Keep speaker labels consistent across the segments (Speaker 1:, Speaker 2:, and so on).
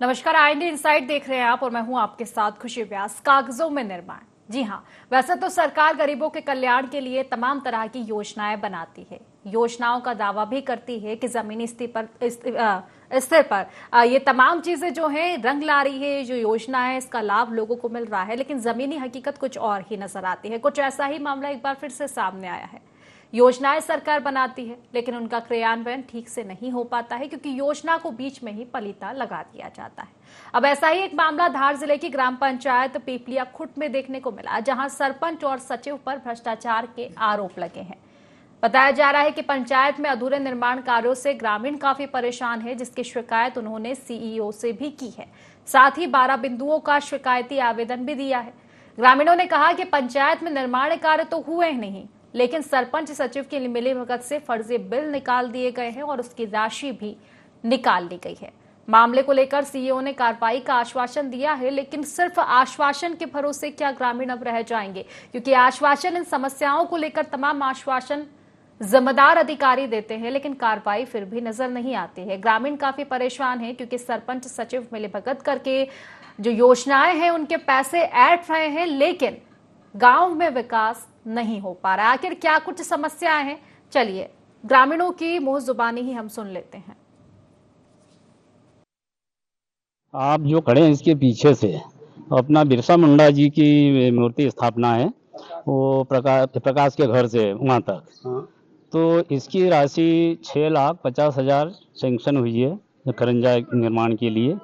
Speaker 1: नमस्कार, IND insight देख रहे हैं आप और मैं हूं आपके साथ खुशी व्यास। कागजों में निर्माण। जी हां, वैसे तो सरकार गरीबों के कल्याण के लिए तमाम तरह की योजनाएं बनाती है, योजनाओं का दावा भी करती है कि जमीनी स्तर पर ये तमाम चीजें जो हैं रंग ला रही है। जो योजना है इसका लाभ लोगों को मिल रहा है, लेकिन जमीनी हकीकत कुछ और ही नजर आती है। कुछ ऐसा ही मामला एक बार फिर से सामने आया है। योजनाएं सरकार बनाती है लेकिन उनका क्रियान्वयन ठीक से नहीं हो पाता है, क्योंकि योजना को बीच में ही पलीता लगा दिया जाता है। अब ऐसा ही एक मामला धार जिले की ग्राम पंचायत पीपलिया खुट में देखने को मिला, जहां सरपंच और सचिव पर भ्रष्टाचार के आरोप लगे हैं। बताया जा रहा है कि पंचायत में अधूरे निर्माण कार्यों से ग्रामीण काफी परेशान है, जिसकी शिकायत उन्होंने सीईओ से भी की है। साथ ही 12 बिंदुओं का शिकायती आवेदन भी दिया है। ग्रामीणों ने कहा कि पंचायत में निर्माण कार्य तो हुए नहीं, लेकिन सरपंच सचिव की मिलीभगत से फर्जी बिल निकाल दिए गए हैं और उसकी राशि भी निकाल ली गई है। मामले को लेकर सीईओ ने कार्रवाई का आश्वासन दिया है, लेकिन सिर्फ आश्वासन के भरोसे क्या ग्रामीण अब रह जाएंगे? क्योंकि आश्वासन, इन समस्याओं को लेकर तमाम आश्वासन जिम्मेदार अधिकारी देते हैं, लेकिन कार्रवाई फिर भी नजर नहीं आती है। ग्रामीण काफी परेशान हैं, क्योंकि सरपंच सचिव मिलीभगत करके जो योजनाएं हैं उनके पैसे ऐंठ रहे हैं, लेकिन गांव में विकास नहीं हो पा रहा। आखिर क्या कुछ समस्याएं हैं, चलिए ग्रामीणों की मुंह जुबानी ही हम सुन लेते हैं।
Speaker 2: आप जो खड़े हैं इसके पीछे से अपना बिरसा मुंडा जी की मूर्ति स्थापना है, वो प्रकाश के घर से वहाँ तक। तो इसकी राशि 6,50,000 सैंक्शन हुई है खरंजा निर्माण के लिए,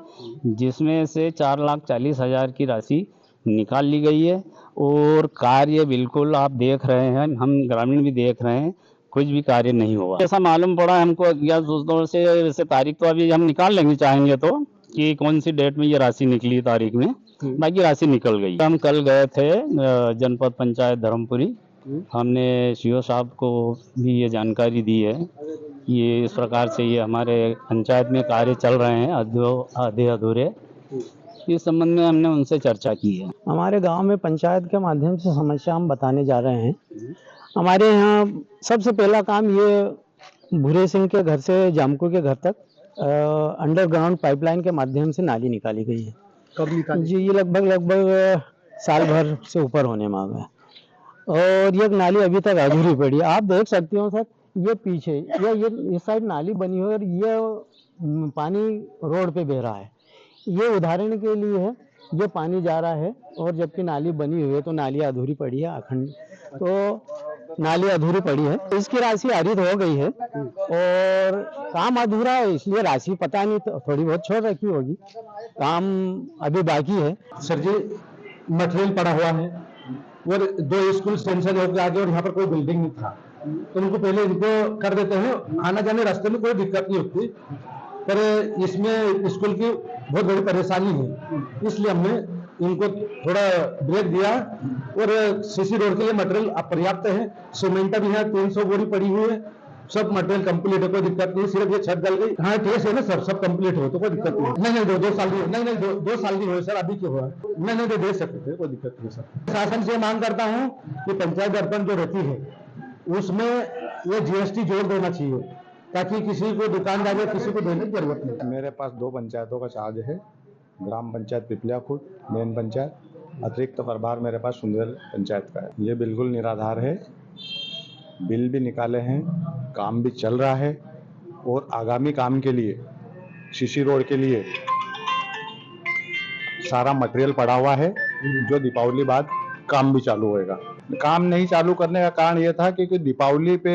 Speaker 2: जिसमें से 4,40,000 की राशि निकाल ली गई है। और कार्य बिल्कुल आप देख रहे हैं, हम ग्रामीण भी देख रहे हैं, कुछ भी कार्य नहीं हुआ। ऐसा मालूम पड़ा हमको अज्ञात सूत्रों से। वैसे तारीख तो अभी हम निकाल लेंगे चाहेंगे तो, कि कौन सी डेट में ये राशि निकली तारीख में, बाकी राशि निकल गई। हम कल गए थे जनपद पंचायत धर्मपुरी, हमने सीओ साहब को भी ये जानकारी दी है कि ये इस प्रकार से ये हमारे पंचायत में कार्य चल रहे हैं आधे अधूरे। इस संबंध में हमने उनसे चर्चा की है।
Speaker 3: हमारे गांव में पंचायत के माध्यम से समस्या हम बताने जा रहे हैं। हमारे यहाँ सबसे पहला काम ये भूरे सिंह के घर से जामकू के घर तक अंडरग्राउंड पाइपलाइन के माध्यम से नाली निकाली गई है।
Speaker 4: कब निकाली
Speaker 3: जी? ये लगभग साल भर से ऊपर होने मांगा है, और ये नाली अभी तक अधूरी पड़ी है। आप देख सकते हो सर, ये पीछे ये इस साइड नाली बनी हुई है और ये पानी रोड पे बह रहा है। ये उदाहरण के लिए है, ये पानी जा रहा है और जबकि नाली बनी हुई है, तो नाली अधूरी पड़ी है अखंड। तो नाली अधूरी पड़ी है, इसकी राशि हरित हो गई है और काम अधूरा है, इसलिए राशि पता नहीं, तो थोड़ी बहुत छोड़ रखी होगी, काम अभी बाकी है।
Speaker 4: सर जी, मटेरियल पड़ा हुआ है और 2 स्कूल सेंसर हो आगे और यहाँ पर कोई बिल्डिंग नहीं था, तो उनको पहले इनको कर देते हैं, आना जाने रास्ते में कोई दिक्कत नहीं होती। पर इसमें स्कूल की बहुत बड़ी परेशानी है, इसलिए हमने इनको थोड़ा ब्रेक दिया। और सीसी रोड के लिए मटेरियल पर्याप्त है, सीमेंट भी है, 300 बोरी पड़ी हुई है, सब मटेरियल कंप्लीट है, कोई दिक्कत नहीं। सिर्फ ये छत डल गई। हाँ ठीक है ना सर, सब कंप्लीट हो तो कोई दिक्कत नहीं। नहीं 2 साल नहीं 2 साल नहीं हुए सर, अभी क्यों हुआ? नहीं दे सकते थे, कोई दिक्कत नहीं सर। शासन से मांग करता हूँ कि पंचायत दर्पण जो रहती है उसमें ये जीएसटी जोड़ देना चाहिए, ताकि किसी को दुकानदार या किसी को देने की जरूरत नहीं।
Speaker 5: मेरे पास 2 पंचायतों का चार्ज है, ग्राम पंचायत पिपलिया खुट, मेन पंचायत, अतिरिक्त प्रभार मेरे पास सुंदर पंचायत का है। ये बिल्कुल निराधार है, बिल भी निकाले हैं, काम भी चल रहा है और आगामी काम के लिए सीसी रोड के लिए सारा मटेरियल पड़ा हुआ है, जो दीपावली बाद काम भी चालू होएगा। काम नहीं चालू करने का कारण ये था क्योंकि दीपावली पे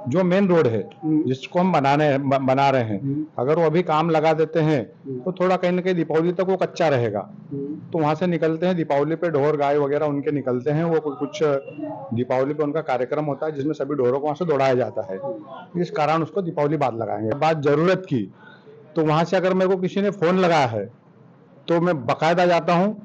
Speaker 5: जो मेन रोड है जिसको हम बना रहे हैं, अगर वो अभी काम लगा देते हैं तो थोड़ा कहीं ना कहीं दीपावली तक वो कच्चा रहेगा। तो वहां से निकलते हैं दीपावली पे ढोर गाय वगैरह उनके निकलते हैं, वो कुछ दीपावली पे उनका कार्यक्रम होता है जिसमें सभी ढोरों को वहां से दौड़ाया जाता है, इस कारण उसको दीपावली बाद लगाएंगे। बात जरूरत की तो वहां से अगर मेरे को किसी ने फोन लगाया है तो मैं बाकायदा जाता हूँ।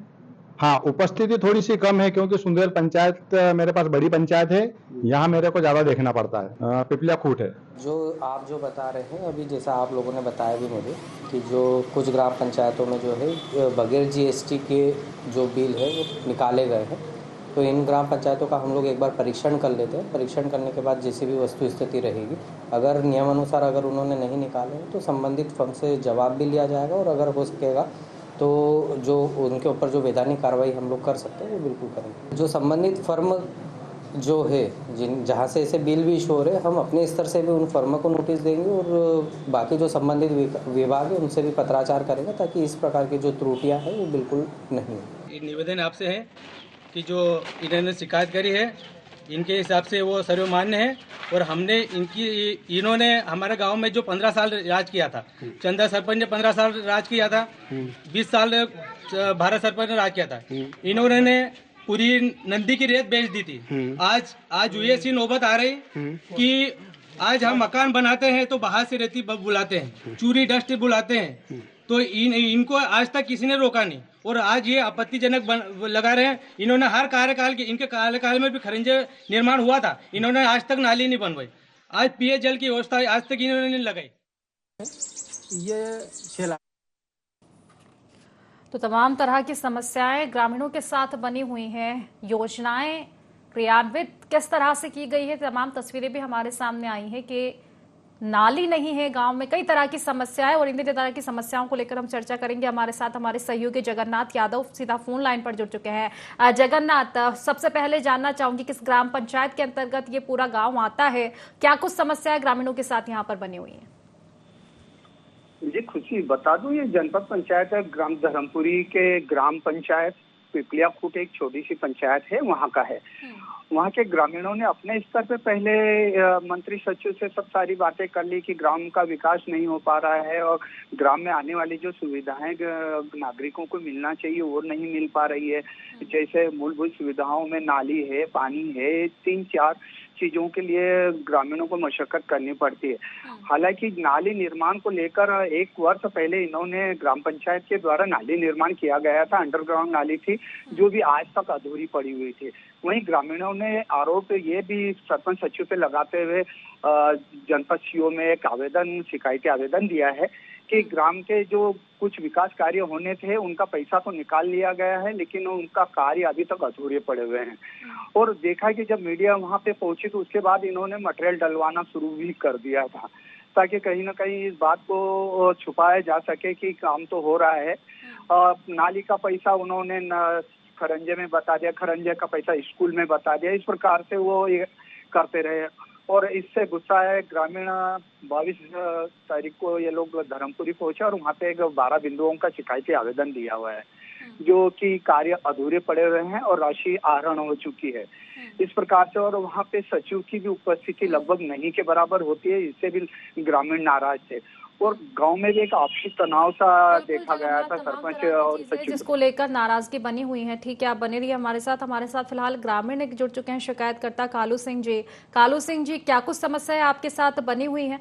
Speaker 5: हाँ, उपस्थिति थोड़ी सी कम है क्योंकि सुंदर पंचायत मेरे पास बड़ी पंचायत है, यहाँ मेरे को ज्यादा देखना पड़ता है। पिपलिया खूट है।
Speaker 6: जो आप जो बता रहे हैं अभी, जैसा आप लोगों ने बताया भी मुझे कि जो कुछ ग्राम पंचायतों में जो है बगैर जीएसटी के जो बिल है वो निकाले गए हैं, तो इन ग्राम पंचायतों का हम लोग एक बार परीक्षण कर लेते हैं। परीक्षण करने के बाद जैसी भी वस्तु स्थिति रहेगी, अगर नियमानुसार अगर उन्होंने नहीं निकाले तो संबंधित फर्म से जवाब भी लिया जाएगा, और अगर हो सकेगा तो जो उनके ऊपर जो वैधानिक कार्रवाई हम लोग कर सकते हैं वो बिल्कुल करेंगे। जो संबंधित फर्म जो है जहाँ से ऐसे बिल भी इशू हो रहे हैं, हम अपने स्तर से भी उन फर्मों को नोटिस देंगे और बाकी जो संबंधित विभाग है उनसे भी पत्राचार करेंगे, ताकि इस प्रकार की जो त्रुटियां हैं वो बिल्कुल नहीं हो।
Speaker 7: निवेदन आपसे है कि जो इन्होंने शिकायत करी है इनके हिसाब से वो सर्वमान्य है, और हमने इन्होंने हमारे गांव में जो 15 साल राज किया था, चंदा सरपंच ने 15 साल राज किया था, 20 साल भारत सरपंच ने राज किया था, इन्होंने पूरी नंदी की रेत बेच दी थी। आज यूएससी नौबत आ रही कि आज हम मकान बनाते हैं तो बाहर से रेती बुलाते हैं, चूरी डस्ट बुलाते हैं, तो इनको आज तक किसी ने रोका नहीं, और आज ये आपत्तिजनक लगा रहे हैं। इन्होंने हर कार्यकाल के इनके कार्यकाल में भी खरंजे निर्माण हुआ था, इन्होंने आज तक नाली नहीं बनवाई, आज पेय जल की व्यवस्था आज तक इन्होंने नहीं लगाई।
Speaker 6: ये
Speaker 1: तो तमाम तरह की समस्याएं ग्रामीणों के साथ बनी हुई हैं। योजनाएं क्रियान्वित किस तरह से की गई है, तमाम तस्वीरें भी हमारे सामने आई हैं कि नाली नहीं है गांव में, कई तरह की समस्याएं, और इन तरह की समस्याओं को लेकर हम चर्चा करेंगे। हमारे साथ हमारे सहयोगी जगन्नाथ यादव सीधा फोन लाइन पर जुड़ चुके हैं। जगन्नाथ, सबसे पहले जानना चाहूंगी किस ग्राम पंचायत के अंतर्गत ये पूरा गांव आता है, क्या कुछ समस्याएं ग्रामीणों के साथ यहाँ पर बनी हुई है?
Speaker 8: जी खुशी बता दूं, ये जनपद पंचायत है, ग्राम धर्मपुरी के ग्राम पंचायत पिपलिया खूट एक छोटी सी पंचायत है, वहाँ का है। वहाँ के ग्रामीणों ने अपने स्तर पे पहले मंत्री सचिव से सब सारी बातें कर ली कि ग्राम का विकास नहीं हो पा रहा है और ग्राम में आने वाली जो सुविधाएं नागरिकों को मिलना चाहिए वो नहीं मिल पा रही है। जैसे मूलभूत सुविधाओं में नाली है, पानी है, 3-4 चीजों के लिए ग्रामीणों को मशक्कत करनी पड़ती है। हालांकि नाली निर्माण को लेकर 1 वर्ष पहले इन्होंने ग्राम पंचायत के द्वारा नाली निर्माण किया गया था, अंडरग्राउंड नाली थी जो भी आज तक अधूरी पड़ी हुई थी। वहीं ग्रामीणों ने आरोप ये भी सरपंच सचिव पे लगाते हुए जनपद सीओ में एक शिकायती आवेदन दिया है कि ग्राम के जो कुछ विकास कार्य होने थे उनका पैसा तो निकाल लिया गया है, लेकिन उनका कार्य अभी तक अधूरे पड़े हुए हैं। और देखा कि जब मीडिया वहां पे पहुंची तो उसके बाद इन्होंने मटेरियल डलवाना शुरू भी कर दिया था, ताकि कहीं ना कहीं इस बात को छुपाया जा सके कि काम तो हो रहा है। नाली का पैसा उन्होंने खरंजे में बता दिया, खरंजे का पैसा स्कूल में बता दिया, इस प्रकार से वो ये करते रहे। और इससे गुस्सा है ग्रामीण 22 तारीख को ये लोग धर्मपुरी पहुंचे और वहाँ पे एक 12 बिंदुओं का शिकायती आवेदन दिया हुआ है, जो कि कार्य अधूरे पड़े हुए हैं और राशि आहरण हो चुकी है इस प्रकार से। और वहाँ पे सचिव की भी उपस्थिति लगभग नहीं के बराबर होती है, इससे भी ग्रामीण नाराज थे और गांव में भी एक आपसी तनाव सा देखा गया था सरपंच और सचिव,
Speaker 1: जिसको लेकर नाराजगी बनी हुई है। ठीक है, आप बने रहिए हमारे साथ फिलहाल ग्रामीण एक जुड़ चुके हैं, शिकायतकर्ता कालू सिंह जी। कालू सिंह जी, क्या कुछ समस्या आपके साथ बनी हुई है?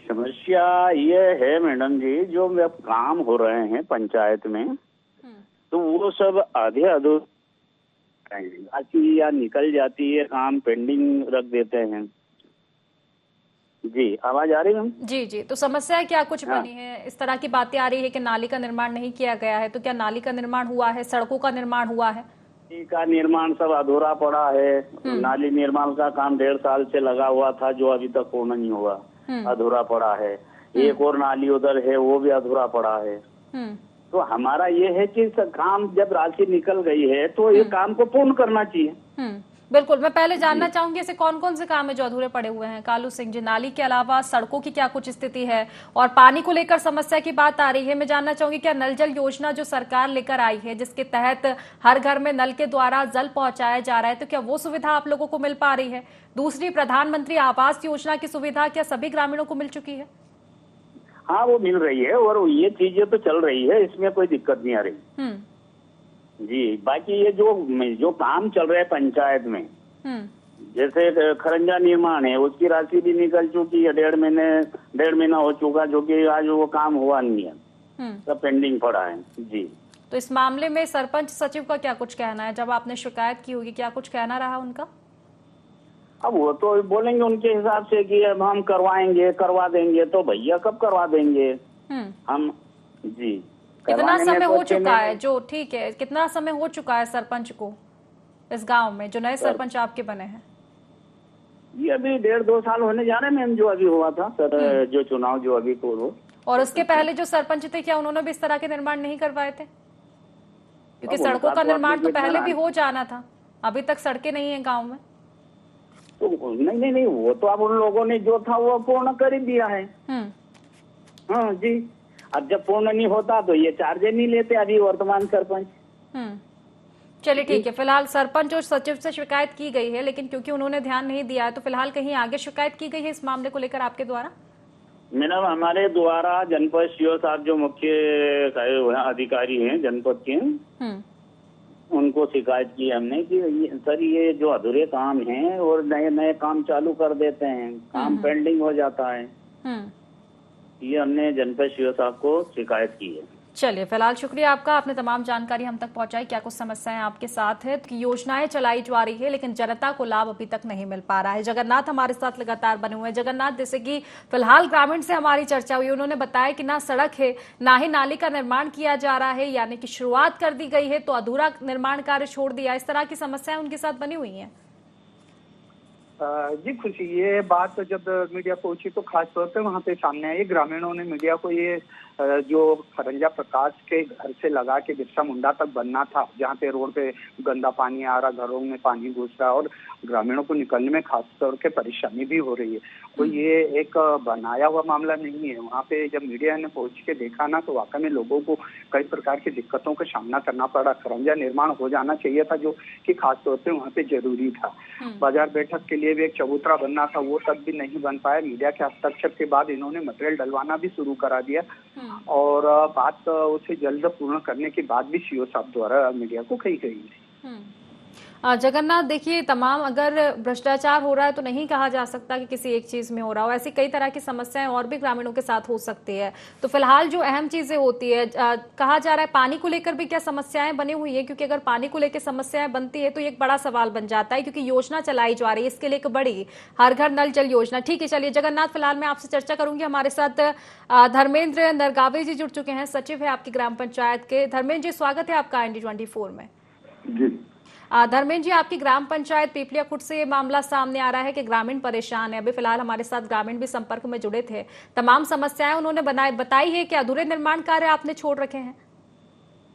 Speaker 9: समस्या ये है मैडम जी, जो काम हो रहे हैं पंचायत में तो वो सब आधे अधूरे या निकल जाती है, काम पेंडिंग रख देते हैं। जी आवाज आ रही है?
Speaker 1: जी जी, तो समस्या क्या कुछ बनी है? इस तरह की बातें आ रही है कि नाली का निर्माण नहीं किया गया है, तो क्या नाली का निर्माण हुआ है, सड़कों का निर्माण हुआ है?
Speaker 9: नाली का निर्माण सब अधूरा पड़ा है। नाली निर्माण का काम 1.5 साल से लगा हुआ था, जो अभी तक पूर्ण नहीं हुआ, अधूरा पड़ा है। एक और नाली उधर है, वो भी अधूरा पड़ा है। तो हमारा ये है कि काम जब राशि निकल गई है तो ये काम को पूर्ण करना चाहिए।
Speaker 1: बिल्कुल, मैं पहले जानना चाहूंगी ऐसे कौन कौन से काम है जो अधूरे पड़े हुए हैं कालू सिंह जी? नाली के अलावा सड़कों की क्या कुछ स्थिति है, और पानी को लेकर समस्या की बात आ रही है, मैं जानना चाहूंगी क्या नल जल योजना जो सरकार लेकर आई है, जिसके तहत हर घर में नल के द्वारा जल पहुंचाया जा रहा है, तो क्या वो सुविधा आप लोगों को मिल पा रही है? दूसरी, प्रधानमंत्री आवास योजना की सुविधा क्या सभी ग्रामीणों को मिल चुकी है?
Speaker 9: हाँ, वो मिल रही है और ये चीजें तो चल रही है, इसमें कोई दिक्कत नहीं आ रही जी। बाकी ये जो काम चल रहा है पंचायत में, जैसे खरंजा निर्माण है, उसकी राशि भी निकल चुकी है, 1.5 महीना हो चुका, जो कि आज वो काम हुआ नहीं है, सब पेंडिंग पड़ा है जी।
Speaker 1: तो इस मामले में सरपंच सचिव का क्या कुछ कहना है? जब आपने शिकायत की होगी, क्या कुछ कहना रहा उनका?
Speaker 9: अब वो तो बोलेंगे उनके हिसाब से कि अब हम करवाएंगे, करवा देंगे, तो भैया कब करवा देंगे हम जी।
Speaker 1: कितना
Speaker 9: करवाने में
Speaker 1: समय
Speaker 9: तो
Speaker 1: हो
Speaker 9: अच्छे
Speaker 1: चुका
Speaker 9: नहीं
Speaker 1: है जो ठीक है, कितना समय हो चुका है सरपंच को इस गांव में, जो नए सरपंच आपके बने हैं?
Speaker 9: ये अभी 1.5-2 साल होने जा रहे हैं मैम, जो अभी हुआ था सर, जो चुनाव जो अभी पूर्व।
Speaker 1: और उसके पहले जो सरपंच थे, क्या उन्होंने भी इस तरह के निर्माण नहीं करवाए थे? क्योंकि
Speaker 9: अब
Speaker 1: सड़कों
Speaker 9: उनका
Speaker 1: का
Speaker 9: तो
Speaker 1: निर्माण तो
Speaker 9: अपने
Speaker 1: पहले भी
Speaker 9: देखना
Speaker 1: हो जाना था, अभी तक सड़कें नहीं है गांव में।
Speaker 9: तो नहीं, वो तो अब उन लोगों ने जो था वो पूर्ण कर ही दिया है। हाँ जी, अब जब पूर्ण नहीं होता तो ये चार्ज नहीं लेते अभी वर्तमान सरपंच।
Speaker 1: चलिए ठीक है, फिलहाल सरपंच और सचिव से शिकायत की गई है, लेकिन क्योंकि उन्होंने ध्यान नहीं दिया है तो फिलहाल कहीं आगे शिकायत की गई है इस मामले को लेकर आपके द्वारा?
Speaker 9: मैडम हमारे द्वारा जनपद सीओ साहब जो मुख्य अधिकारी हैं जनपद के, उनको शिकायत की हमने कि सर ये जो अधूरे काम हैं और नए नए काम चालू कर देते हैं, काम पेंडिंग हो जाता है। ये हमने जनपद सीओ साहब को शिकायत की है।
Speaker 1: चलिए, फिलहाल शुक्रिया आपका, आपने तमाम जानकारी हम तक पहुंचाई। क्या कुछ समस्याएं आपके साथ है कि योजनाएं चलाई जा रही है लेकिन जनता को लाभ अभी तक नहीं मिल पा रहा है। जगन्नाथ हमारे साथ लगातार बने हुए हैं। जगन्नाथ, जैसे कि फिलहाल ग्रामीण से हमारी चर्चा हुई, उन्होंने बताया कि ना सड़क है ना ही नाली का निर्माण किया जा रहा है, यानी कि शुरुआत कर दी गई है तो अधूरा निर्माण कार्य छोड़ दिया। इस तरह की समस्याएं उनके साथ बनी हुई है।
Speaker 8: जी खुशी, ये बात जब मीडिया पहुंची तो खास तौर पे वहाँ पे सामने आई। ग्रामीणों ने मीडिया को ये जो खरंजा प्रकाश के घर से लगा के बिरसा मुंडा तक बनना था, जहाँ पे रोड पे गंदा पानी आ रहा, घरों में पानी घुस रहा और ग्रामीणों को निकलने में खास तौर के परेशानी भी हो रही है, तो ये एक बनाया हुआ मामला नहीं है। वहाँ पे जब मीडिया ने पहुंच के देखा ना तो वाकई में लोगों को कई प्रकार की दिक्कतों का सामना करना पड़ा। खरंजा निर्माण हो जाना चाहिए था जो कि खास तौर पे वहाँ पे जरूरी था। बाजार बैठक के लिए भी एक चबूतरा बनना था, वो तक भी नहीं बन पाया। मीडिया के हस्तक्षेप के बाद इन्होंने मटेरियल डलवाना भी शुरू करा दिया और बात उसे जल्द पूर्ण करने की बात भी सीओ साहब द्वारा मीडिया को कही गई है।
Speaker 1: जगन्नाथ, देखिए, तमाम अगर भ्रष्टाचार हो रहा है तो नहीं कहा जा सकता कि किसी एक चीज में हो रहा हो। ऐसी कई तरह की समस्याएं और भी ग्रामीणों के साथ हो सकती है। तो फिलहाल जो अहम चीजें होती है, कहा जा रहा है पानी को लेकर भी क्या समस्याएं बनी हुई है? क्योंकि अगर पानी को लेकर समस्याएं बनती है तो एक बड़ा सवाल बन जाता है, क्योंकि योजना चलाई जा रही है इसके लिए एक बड़ी हर घर नल जल योजना। ठीक है, चलिए जगन्नाथ, फिलहाल मैं आपसे चर्चा करूंगी। हमारे साथ धर्मेंद्र नरगावे जी जुड़ चुके हैं, सचिव है आपकी ग्राम पंचायत के। धर्मेंद्र जी, स्वागत है आपका ND24 में।
Speaker 10: जी
Speaker 1: धर्मेंद्र जी, आपकी ग्राम पंचायत पीपलिया खुट से ये मामला सामने आ रहा है कि ग्रामीण परेशान है। अभी फिलहाल हमारे साथ ग्रामीण भी संपर्क में जुड़े थे, तमाम समस्याएं उन्होंने बताई है कि अधूरे निर्माण कार्य आपने छोड़ रखे हैं?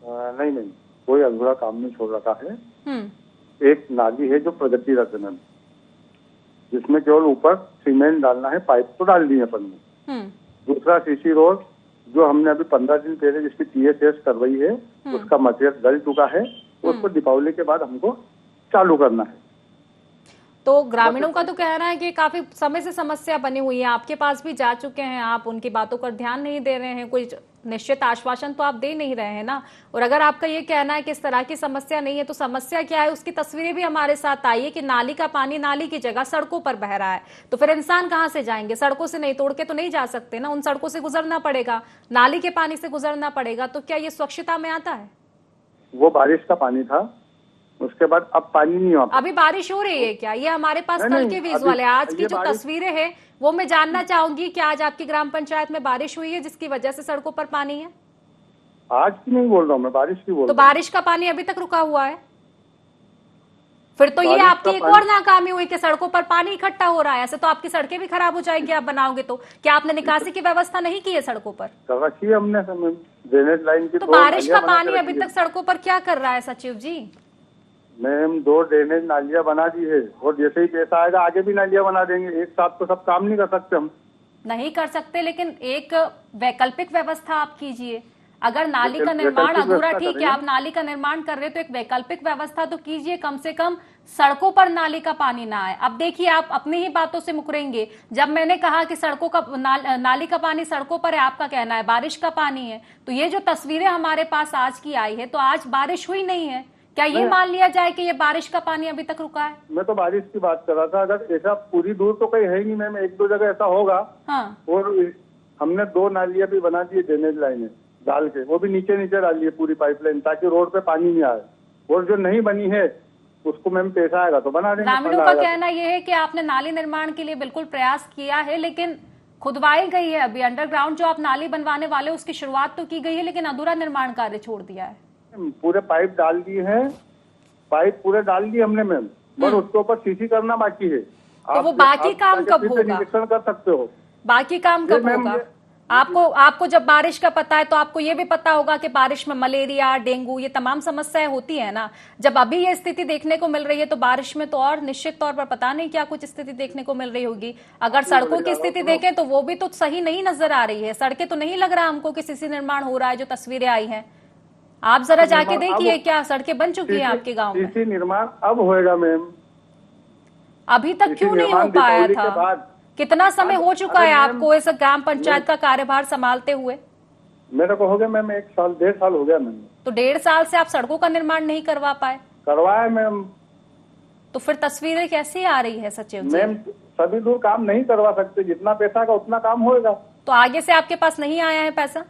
Speaker 10: नहीं, कोई अधूरा काम नहीं छोड़ रखा है। एक नाली है जो प्रगति रतन, जिसमें केवल ऊपर सीमेंट डालना है, पाइप तो डाल दी है अपन ने। दूसरा सीसी रोड जो हमने अभी 15 दिन पहले जिसकी TSS करवाई है, उसका मटेरियल डल चुका है, उसको दीपावली के बाद हमको चालू करना है।
Speaker 1: तो ग्रामीणों का तो कहना है कि काफी समय से समस्या बनी हुई है, आपके पास भी जा चुके हैं, आप उनकी बातों पर ध्यान नहीं दे रहे हैं, कोई निश्चित आश्वासन तो आप दे नहीं रहे हैं ना। और अगर आपका ये कहना है कि इस तरह की समस्या नहीं है तो समस्या क्या है? उसकी तस्वीरें भी हमारे साथ आई है कि नाली का पानी नाली की जगह सड़कों पर बह रहा है। तो फिर इंसान कहाँ से जाएंगे? सड़कों से नहीं, तोड़ के तो नहीं जा सकते ना, उन सड़कों से गुजरना पड़ेगा, नाली के पानी से गुजरना पड़ेगा। तो क्या ये स्वच्छता में आता है?
Speaker 10: वो बारिश का पानी था, उसके बाद अब पानी नहीं हुआ।
Speaker 1: अभी बारिश हो रही है क्या? ये हमारे पास कल के विजुअल है, आज की जो तस्वीरें हैं वो मैं जानना चाहूंगी कि आज आपकी ग्राम पंचायत में बारिश हुई है जिसकी वजह से सड़कों पर पानी है?
Speaker 10: आज की नहीं बोल रहा हूँ मैं, बारिश की बोल रहा हूँ।
Speaker 1: तो बारिश का पानी अभी तक रुका हुआ है? फिर तो ये आपकी एक और नाकामी हुई कि सड़कों पर पानी इकट्ठा हो रहा है। ऐसे तो आपकी सड़कें भी खराब हो जाएंगी आप बनाओगे तो। क्या आपने निकासी की व्यवस्था नहीं की है सड़कों पर?
Speaker 10: रखी है हमने, ड्रेनेज लाइन की।
Speaker 1: तो बारिश का पानी अभी तक सड़कों पर क्या कर रहा है सचिव जी?
Speaker 10: मैम 2 ड्रेनेज नालियां बना दी है और जैसे ही पैसा आएगा आगे भी नालियां बना देंगे। एक साथ तो सब काम नहीं कर सकते हम।
Speaker 1: नहीं कर सकते, लेकिन एक वैकल्पिक व्यवस्था आप कीजिए। अगर नाली का निर्माण अधूरा, ठीक है, आप नाली का निर्माण कर रहे हो तो एक वैकल्पिक व्यवस्था तो कीजिए, कम से कम सड़कों पर नाली का पानी ना आए। अब देखिए, आप अपनी ही बातों से मुकरेंगे। जब मैंने कहा कि सड़कों का नाली का पानी सड़कों पर है, आपका कहना है बारिश का पानी है। तो ये जो तस्वीरें हमारे पास आज की आई है, तो आज बारिश हुई नहीं है, क्या ये मान लिया जाए कि ये बारिश का पानी अभी तक रुका है?
Speaker 10: मैं तो बारिश की बात कर रहा था। अगर ऐसा पूरी दूर तो कहीं है ही नहीं मैम, 1-2 जगह ऐसा होगा। और हमने 2 नालियां भी बना दी ड्रेनेज लाइनें डाल के, वो भी नीचे नीचे डाली है पूरी पाइपलाइन, ताकि रोड पे पानी नहीं आए। और जो नहीं बनी है उसको मैम पैसा आएगा तो बना देंगे।
Speaker 1: ग्रामीणों का कहना यह है कि आपने नाली निर्माण के लिए बिल्कुल प्रयास किया है, लेकिन खुदवाई गई है अभी अंडरग्राउंड, जो आप नाली बनवाने वाले उसकी शुरुआत तो की गई है लेकिन अधूरा निर्माण कार्य छोड़ दिया है।
Speaker 10: पूरे पाइप डाल दिए हैं, पाइप पूरे डाल दिए हमने मैम, बस उसके ऊपर सीसी करना बाकी है।
Speaker 1: तो वो बाकी काम कब होगा?
Speaker 10: निरीक्षण कर सकते हो।
Speaker 1: बाकी काम कब होगा? आपको जब बारिश का पता है तो आपको ये भी पता होगा कि बारिश में मलेरिया, डेंगू, ये तमाम समस्याएं होती है ना। जब अभी ये स्थिति देखने को मिल रही है तो बारिश में तो और निश्चित तौर पर पता नहीं क्या कुछ स्थिति देखने को मिल रही होगी। अगर सड़कों की स्थिति देखें तो वो भी तो सही नहीं नजर आ रही है। सड़कें तो नहीं लग रहा हमको कि सीसी निर्माण हो रहा है, जो तस्वीरें आई हैं। आप जरा जाके देखिए, क्या सड़कें बन चुकी है आपके गाँव में?
Speaker 10: सीसी निर्माण अब होएगा मैम,
Speaker 1: अभी तक क्यों नहीं हो पाया था? कितना समय हो चुका है आपको इस ग्राम पंचायत का कार्यभार संभालते हुए?
Speaker 10: मेरे को हो गया मैम 1 साल 1.5 साल हो गया मैम।
Speaker 1: तो 1.5 साल से आप सड़कों का निर्माण नहीं करवा पाए?
Speaker 10: करवाया मैम।
Speaker 1: तो फिर तस्वीरें कैसी आ रही है सचिव जी?
Speaker 10: मैम सभी दूर काम नहीं करवा सकते, जितना पैसा का उतना काम होएगा।
Speaker 1: तो आगे से आपके पास नहीं आया है पैसा?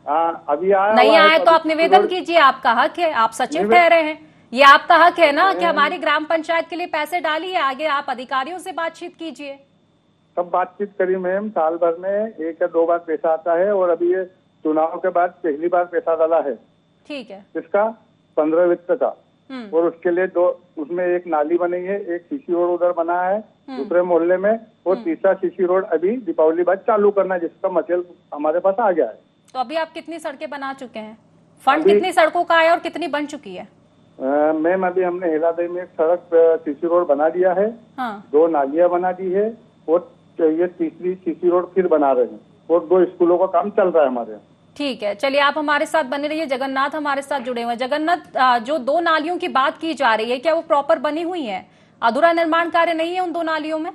Speaker 10: अभी आया
Speaker 1: नहीं आया तो आप निवेदन कीजिए, आपका हक है, आप सचिव ठहरे हैं, ये आपका हक है ना कि हमारी ग्राम पंचायत के लिए पैसे डालिए। आगे आप अधिकारियों से बातचीत कीजिए।
Speaker 10: सब बातचीत करी मैम, साल भर में 1 या 2 बार पैसा आता है और अभी ये चुनाव के बाद पहली बार पैसा डाला है।
Speaker 1: ठीक है।
Speaker 10: इसका 15 वित्त का, और उसके लिए 2 उसमें एक नाली बनी है, एक सीसी रोड उधर बना है दूसरे मोहल्ले में, और तीसरा सीसी रोड अभी दीपावली बाद चालू करना है, जिसका मटेरियल हमारे पास आ गया है।
Speaker 1: तो अभी आप कितनी सड़कें बना चुके हैं? फंड कितनी सड़कों का आया और कितनी बन चुकी है?
Speaker 10: मैम अभी हमने हेलादई में एक सड़क सीसी रोड बना दिया है, 2 नालियां बना दी है, और ये तीसरी सीसी रोड फिर बना रहे हैं, और 2 स्कूलों का काम चल रहा है हमारे यहाँ।
Speaker 1: ठीक है, चलिए आप हमारे साथ बने रहिए। जगन्नाथ हमारे साथ जुड़े हुए हैं। जगन्नाथ, जो 2 नालियों की बात की जा रही है, क्या वो प्रॉपर बनी हुई है? अधूरा निर्माण कार्य नहीं है उन 2 नालियों में?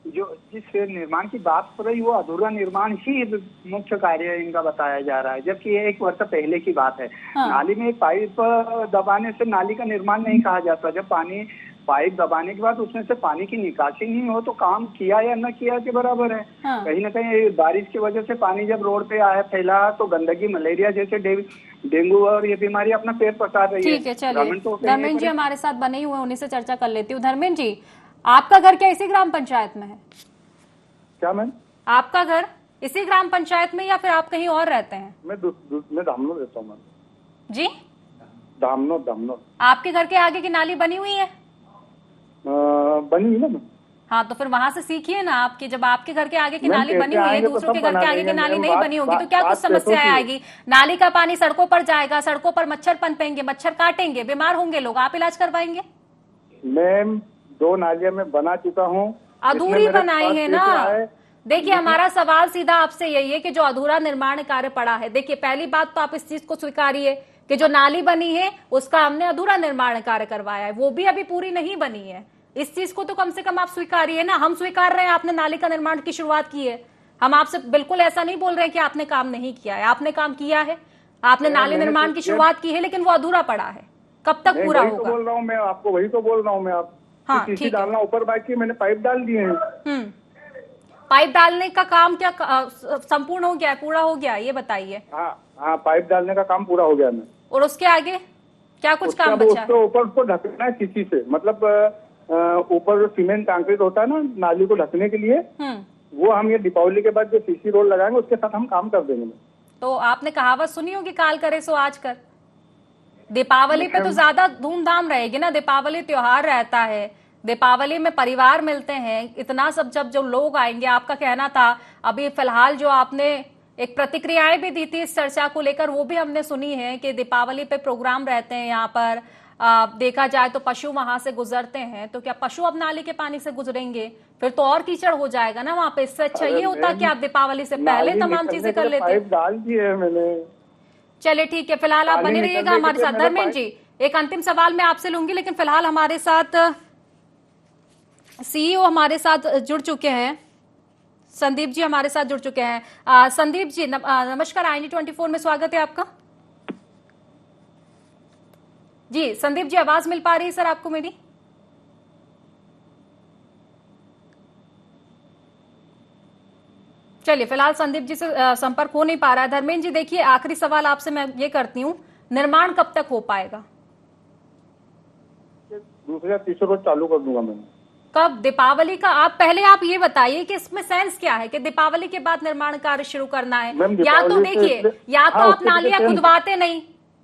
Speaker 8: जो जिस निर्माण की बात हो रही वो अधूरा निर्माण ही मुख्य कार्य इनका बताया जा रहा है, जबकि ये 1 वर्ष पहले की बात है। नाली में पाइप दबाने से नाली का निर्माण नहीं कहा जाता। जब पाइप दबाने के बाद उसमें से पानी की निकासी नहीं हो तो काम किया या न किया के बराबर है। कहीं ना कहीं बारिश की वजह से पानी जब रोड पे आया फैला तो गंदगी, मलेरिया जैसे डेंगू और ये बीमारी अपना पैर पसार रही है।
Speaker 1: ठीक है, चलिए धर्मेंद्र जी हमारे साथ बने हुए, उन्हीं से चर्चा कर लेती हूँ। धर्मेंद्र जी, आपका घर क्या इसी ग्राम पंचायत में है?
Speaker 10: क्या मैम?
Speaker 1: आपका घर इसी ग्राम पंचायत में या फिर आप कहीं और रहते हैं?
Speaker 10: मैं धामनोद रहता हूँ मैम।
Speaker 1: जी,
Speaker 10: धामनोद।
Speaker 1: आपके घर के आगे की नाली बनी हुई है?
Speaker 10: बनी है ना।
Speaker 1: हाँ, तो फिर वहां से सीखिए ना आपकी, जब आपके घर के आगे की नाली बनी हुई है, दूसरों के घर के आगे की नाली नहीं बनी होगी तो क्या कुछ समस्या आएगी? नाली का पानी सड़कों पर जाएगा, सड़कों पर मच्छर पनपेंगे, मच्छर काटेंगे, बीमार होंगे लोग, आप इलाज करवाएंगे?
Speaker 10: मैम 2 नालियां मैं बना चुका हूँ।
Speaker 1: अधूरी बनाई है ना। देखिए, हमारा सवाल सीधा आपसे यही है कि जो अधूरा निर्माण कार्य पड़ा है, देखिए पहली बात तो आप इस चीज को स्वीकारिए कि जो नाली बनी है उसका हमने अधूरा निर्माण कार्य करवाया है, वो भी अभी पूरी नहीं बनी है। इस चीज को तो कम से कम आप स्वीकारिए ना। हम स्वीकार रहे हैं आपने नाली का निर्माण की शुरुआत की है, हम आपसे बिल्कुल ऐसा नहीं बोल रहे हैं कि आपने काम नहीं किया है, आपने काम किया है, आपने नाली निर्माण की शुरुआत की है, लेकिन वो अधूरा पड़ा है। कब तक पूरा होगा?
Speaker 10: बोल रहा हूँ मैं आपको, वही तो बोल रहा हूँ मैं। आप सीसी डालना ऊपर बाकी, मैंने पाइप डाल दिए हैं।
Speaker 1: पाइप डालने का काम क्या संपूर्ण हो गया है, पूरा हो गया, ये बताइए।
Speaker 10: हाँ, पाइप डालने का काम पूरा हो गया है।
Speaker 1: और उसके आगे क्या कुछ काम बचा है?
Speaker 10: ऊपर उसको ढकना है सीसी से, मतलब ऊपर सीमेंट कंक्रीट होता है ना नाली को ढकने के लिए, वो हम ये दीपावली के बाद जो सीसी रोड लगाएंगे उसके साथ हम काम कर देंगे।
Speaker 1: तो आपने कहावत सुनी होगी, काल करे सो आज कर। दीपावली पे तो ज्यादा धूमधाम रहेगी ना, दीपावली त्योहार रहता है, दीपावली में परिवार मिलते हैं, इतना सब जब जो लोग आएंगे। आपका कहना था अभी फिलहाल जो आपने एक प्रतिक्रियाएं भी दी थी इस चर्चा को लेकर, वो भी हमने सुनी है कि दीपावली पे प्रोग्राम रहते हैं यहाँ पर। देखा जाए तो पशु वहां से गुजरते हैं, तो क्या पशु अब नाली के पानी से गुजरेंगे? फिर तो और कीचड़ हो जाएगा ना वहां पे। इससे अच्छा ये होता कि आप दीपावली से पहले तमाम चीजें कर लेते।
Speaker 10: डाल दिए मैंने।
Speaker 1: चलिए ठीक है, फिलहाल आप बने रहिएगा हमारे साथ। धर्मेंद्र जी, एक अंतिम सवाल मैं आपसे लूंगी, लेकिन फिलहाल हमारे साथ सीईओ हमारे साथ जुड़ चुके हैं, संदीप जी हमारे साथ जुड़ चुके हैं। संदीप जी नमस्कार, IND24 में स्वागत है आपका। जी संदीप जी, आवाज मिल पा रही है सर आपको मेरी? चलिए, फिलहाल संदीप जी से संपर्क हो नहीं पा रहा है। धर्मेंद्र जी, देखिए आखिरी सवाल आपसे मैं ये करती हूँ, निर्माण कब तक हो पाएगा?
Speaker 10: दूसरे या तीसरे रोज चालू कर दूंगा मैं।
Speaker 1: कब? दीपावली का? आप ये बताइए कि इसमें सेंस क्या है कि दीपावली के बाद निर्माण कार्य शुरू करना है? या तो देखिए, या तो आप नालियां खुदवाते नहीं,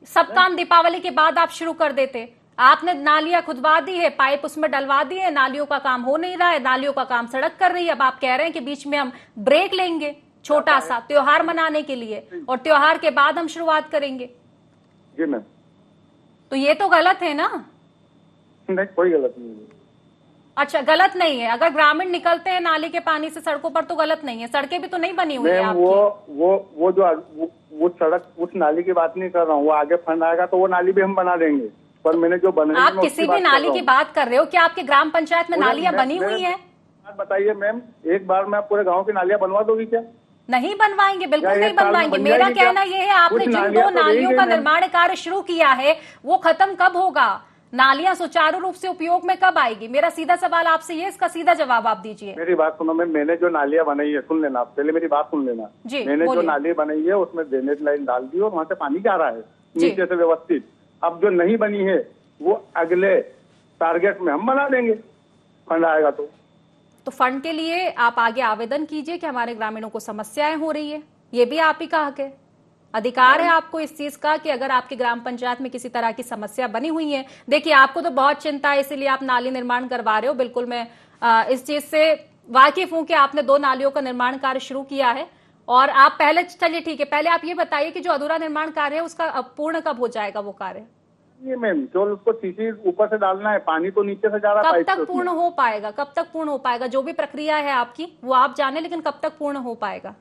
Speaker 1: सब काम दीपावली के बाद आप शुरू कर देते। आपने नालियां खुदवा दी है, पाइप उसमें डलवा दिए है, नालियों का काम हो नहीं रहा है, नालियों का काम सड़क कर रही है। अब आप कह रहे हैं कि बीच में हम ब्रेक लेंगे छोटा सा त्योहार मनाने के लिए, और त्योहार के बाद हम शुरुआत करेंगे।
Speaker 10: जी मैम।
Speaker 1: तो ये तो गलत है ना?
Speaker 10: नहीं, कोई गलत नहीं है।
Speaker 1: अच्छा, गलत नहीं है। अगर ग्रामीण निकलते हैं नाली के पानी से सड़कों पर तो गलत नहीं है। सड़कें भी तो नहीं बनी हुई है आपकी।
Speaker 10: वो जो वो सड़क, उस नाली की बात नहीं कर रहा हूँ। वो आगे फंड आएगा तो वो नाली भी हम बना देंगे, पर मैंने जो बना,
Speaker 1: आप किसी भी नाली की बात कर रहे हो? क्या आपके ग्राम पंचायत में नालियां बनी हुई है?
Speaker 10: बताइए मैम, एक बार में आप पूरे गाँव की नालियां बनवा दोगी क्या?
Speaker 1: नहीं बनवाएंगे, बिल्कुल नहीं बनवाएंगे। मेरा कहना यह है, आपने जिन 2 नालियों का निर्माण कार्य शुरू किया है वो खत्म कब होगा? नालियां सुचारू रूप से उपयोग में कब आएगी? मेरा सीधा सवाल आपसे ये, इसका सीधा जवाब आप दीजिए।
Speaker 10: मेरी बात सुनो मैम, मैंने जो नालियां बनाई है, सुन लेना, पहले मेरी बात सुन लेना। मैंने जो नाली बनाई है उसमें ड्रेनेज लाइन डाल दी और वहां से पानी जा रहा है नीचे से व्यवस्थित। अब जो नहीं बनी है वो अगले टारगेट में हम बना देंगे, फंड आएगा तो
Speaker 1: फंड के लिए आप आगे आवेदन कीजिए कि हमारे ग्रामीणों को समस्याएं हो रही है। ये भी आप ही का हक है, अधिकार है आपको इस चीज का कि अगर आपकी ग्राम पंचायत में किसी तरह की समस्या बनी हुई है। देखिए, आपको तो बहुत चिंता है, इसीलिए आप नाली निर्माण करवा रहे हो। बिल्कुल मैं इस चीज से वाकिफ हूं कि आपने 2 नालियों का निर्माण कार्य शुरू किया है। और आप पहले, चलिए ठीक है, पहले आप ये बताइए कि जो अधूरा निर्माण कार्य है उसका पूर्ण कब हो जाएगा वो कार्य?
Speaker 10: ये मैम, केवल उसको सीसी ऊपर से डालना है, पानी तो नीचे से जा रहा है।
Speaker 1: कब तक पूर्ण हो पाएगा? कब तक पूर्ण हो पाएगा? जो भी प्रक्रिया है आपकी वो आप जाने, लेकिन कब तक पूर्ण हो पाएगा?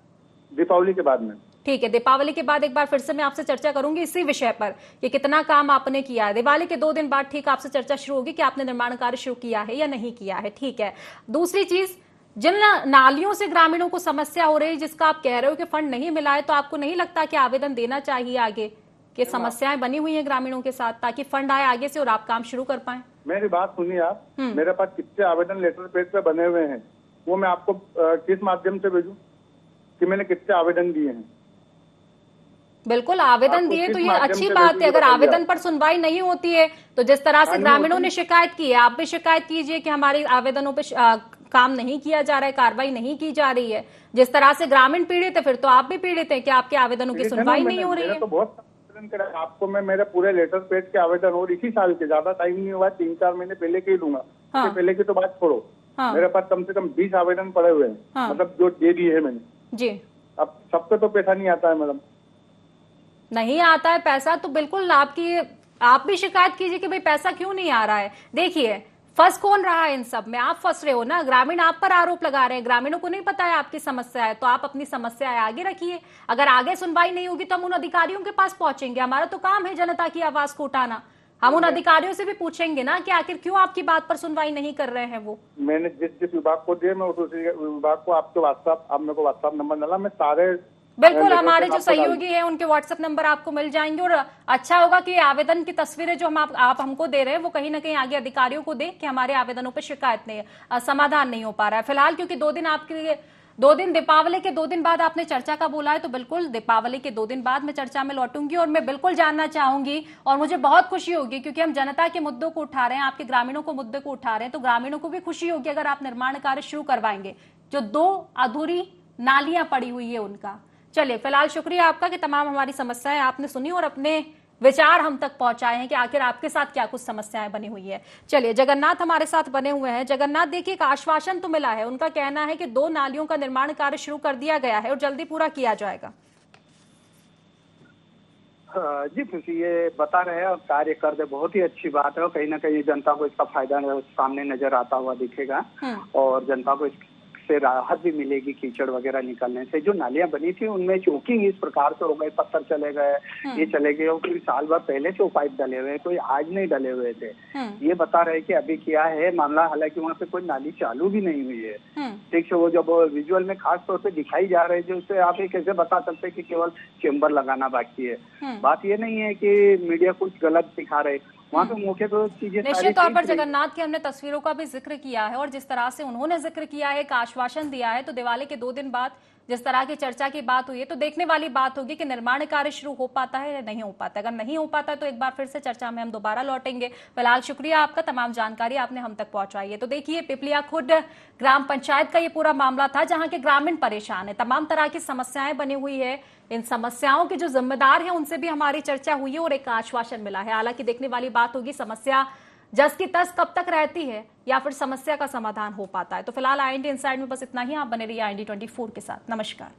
Speaker 10: दीपावली के बाद में।
Speaker 1: ठीक है, दीपावली के बाद एक बार फिर से मैं आपसे चर्चा करूंगी इसी विषय पर कि कितना काम आपने किया है। दिवाली के 2 दिन बाद ठीक आपसे चर्चा शुरू होगी कि आपने निर्माण कार्य शुरू किया है या नहीं किया है। ठीक है, दूसरी चीज, जिन नालियों से ग्रामीणों को समस्या हो रही है, जिसका आप कह रहे हो कि फंड नहीं मिला है, तो आपको नहीं लगता कि आवेदन देना चाहिए आगे कि समस्याएं बनी हुई है ग्रामीणों के साथ, ताकि फंड आए आगे से और आप काम शुरू कर पाए?
Speaker 10: मेरी बात सुनिए आप, मेरे पास कितने आवेदन लेटर पेज पे बने हुए हैं, वो मैं आपको किस माध्यम से भेजूं कि मैंने कितने आवेदन दिए हैं?
Speaker 1: बिल्कुल, आवेदन दिए तो ये अच्छी बात है। अगर आवेदन पर सुनवाई नहीं होती है तो जिस तरह से ग्रामीणों ने शिकायत की है, आप भी शिकायत कीजिए कि हमारे आवेदनों पे काम नहीं किया जा रहा है, कार्रवाई नहीं की जा रही है। जिस तरह से ग्रामीण पीड़ित है, फिर तो आप भी पीड़ित है कि आपके आवेदनों की सुनवाई नहीं हो रही है।
Speaker 10: तो बहुत आवेदन करा आपको मैं, मेरे पूरे लेटर पेज के आवेदन और इसी साल के, ज्यादा टाइम नहीं हुआ, 3-4 महीने पहले के ही दूंगा। पहले की तो बात छोड़ो, मेरे पास कम से कम 20 आवेदन पड़े हुए हैं, मतलब जो दे दिए है मैंने
Speaker 1: जी।
Speaker 10: अब सबको तो पैसा नहीं आता है मैडम।
Speaker 1: नहीं आता है पैसा तो बिल्कुल आप भी शिकायत कीजिए कि भाई पैसा क्यों नहीं आ रहा है। देखिए, फंस कौन रहा है इन सब में? आप फंस रहे हो ना, ग्रामीण आप पर आरोप लगा रहे हैं। ग्रामीणों को नहीं पता है आपकी समस्या है, तो आप अपनी समस्याएं आगे रखिए। अगर आगे सुनवाई नहीं होगी तो हम उन अधिकारियों के पास पहुंचेंगे। हमारा तो काम है जनता की आवाज को उठाना। हम उन अधिकारियों से भी पूछेंगे ना कि आखिर क्यों आपकी बात पर सुनवाई नहीं कर रहे हैं वो। मैंने
Speaker 10: जिस विभाग को दिए, मैं उस विभाग को आपके व्हाट्सएप, आप मेरे को व्हाट्सएप नंबर डाला, मैं सारे
Speaker 1: बिल्कुल हमारे जो सहयोगी हैं उनके व्हाट्सएप नंबर आपको मिल जाएंगे। और अच्छा होगा कि आवेदन की तस्वीरें जो आप हमको दे रहे हैं वो कहीं ना कहीं आगे अधिकारियों को दें कि हमारे आवेदनों पर शिकायत नहीं, समाधान नहीं हो पा रहा है फिलहाल। क्योंकि 2 दिन दीपावली के 2 दिन बाद आपने चर्चा का बोला है, तो बिल्कुल दीपावली के 2 दिन बाद मैं चर्चा में लौटूंगी और मैं बिल्कुल जानना चाहूंगी और मुझे बहुत खुशी होगी क्योंकि हम जनता के मुद्दों को उठा रहे हैं, आपके ग्रामीणों को मुद्दे को उठा रहे हैं, तो ग्रामीणों को भी खुशी होगी अगर आप निर्माण कार्य शुरू करवाएंगे जो 2 अधूरी नालियां पड़ी हुई है उनका। चलिए, फिलहाल शुक्रिया आपका कि तमाम हमारी समस्याएं आपने सुनी और अपने विचार हम तक पहुंचाए हैं कि आखिर आपके साथ क्या कुछ समस्याएं बनी हुई है। चलिए, जगन्नाथ हमारे साथ बने हुए हैं। जगन्नाथ, देखिए, एक आश्वासन तो मिला है, उनका कहना है कि 2 नालियों का निर्माण कार्य शुरू कर दिया गया है और जल्दी पूरा किया जाएगा।
Speaker 8: जी खुशी, ये बता रहे हैं और कार्य कर दे, बहुत ही अच्छी बात है और कहीं ना कहीं जनता को इसका फायदा सामने नजर आता हुआ दिखेगा और जनता को से राहत भी मिलेगी कीचड़ वगैरह निकलने से। जो नालियां बनी थी उनमें चौकिंग इस प्रकार से हो गए, पत्थर चले गए, ये चले गए और कोई साल भर पहले से वो पाइप डले हुए, कोई आज नहीं डले हुए थे। ये बता रहे कि अभी क्या है मामला, हालांकि वहाँ पे कोई नाली चालू भी नहीं हुई है। ठीक है, वो जब विजुअल में खास तौर पे दिखाई जा रहे हैं, उससे आप ये कैसे बता सकते हैं कि केवल चेम्बर लगाना बाकी है। बात ये नहीं है कि मीडिया कुछ गलत दिखा रहे, वहाँ पे मौके पर चीजें
Speaker 1: निश्चित तौर पर जगन्नाथ की हमने तस्वीरों का भी जिक्र किया है और जिस तरह से उन्होंने जिक्र किया है, एक आश्वासन दिया है, तो दिवाली के 2 दिन बाद जिस तरह की चर्चा की बात हुई है, तो देखने वाली बात होगी कि निर्माण कार्य शुरू हो पाता है या नहीं हो पाता है। अगर नहीं हो पाता तो एक बार फिर से चर्चा में हम दोबारा लौटेंगे। फिलहाल शुक्रिया आपका, तमाम जानकारी आपने हम तक पहुंचाई है। तो देखिए, पिपलिया खुर्द ग्राम पंचायत का ये पूरा मामला था, जहां के ग्रामीण परेशान है, तमाम तरह की समस्याएं बनी हुई है। इन समस्याओं के जो जिम्मेदार हैं उनसे भी हमारी चर्चा हुई है और एक आश्वासन मिला है। हालांकि देखने वाली बात होगी समस्या जस की तस कब तक रहती है या फिर समस्या का समाधान हो पाता है। तो फिलहाल IND इनसाइड में बस इतना ही। आप बने रहिए IND 24 के साथ। नमस्कार।